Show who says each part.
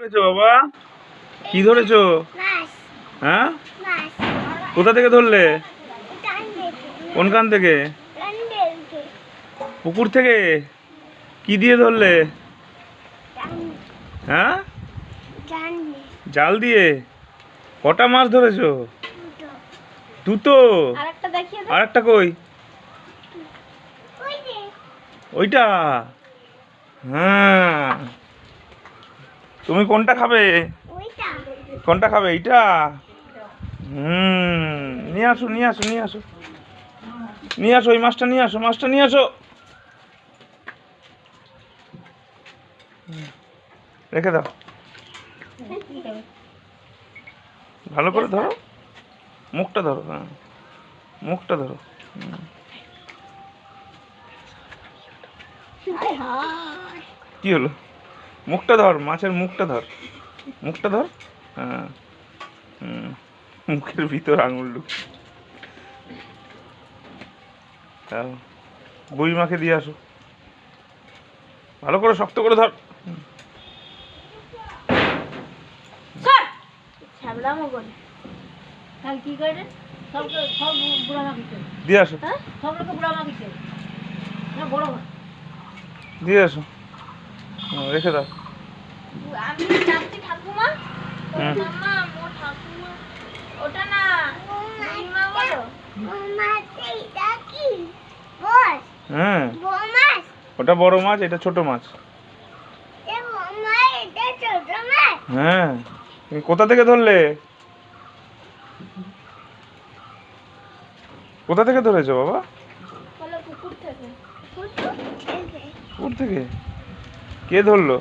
Speaker 1: ধরেছো বাবা? কি ধরেছো? হ্যাঁ, কোথা থেকে ধরলে? কোনখান থেকে? পুকুর থেকে? কি দিয়ে ধরলে? হ্যাঁ, জাল দিয়ে। কটা মাছ ধরেছো? দুটো। আরেকটা কই? ওইটা? হ্যাঁ, তুমি কোনটা খাবে? কোনটা খাবে? এইটা? নিয়ে আসো নিয়ে আসো নিয়ে আসো নিয়ে আসো, ওই মাছটা নিয়ে আসো, মাছটা নিয়ে আসো। রেখে দাও, ভালো করে ধরো, মুখটা ধরো। হ্যাঁ, মুখটা ধরো। কি হলো? মুখটা ধর, মাছের মুখটা ধর, মুখটা ধর। হ্যাঁ, মুখের ভিতর আঙুল ঢুকে। বুই মাকে দিয়ে আসো, ভালো করে শক্ত করে ধর। দিয়ে আসো, দিয়ে আসো, রেখে দাও। হ্যাঁ, ওটা বড় মাছ, এটা ছোট মাছ। হ্যাঁ, তুমি কোথা থেকে ধরলে? কোথা থেকে ধরেছো বাবা? পুকুর থেকে। কে ধরলো?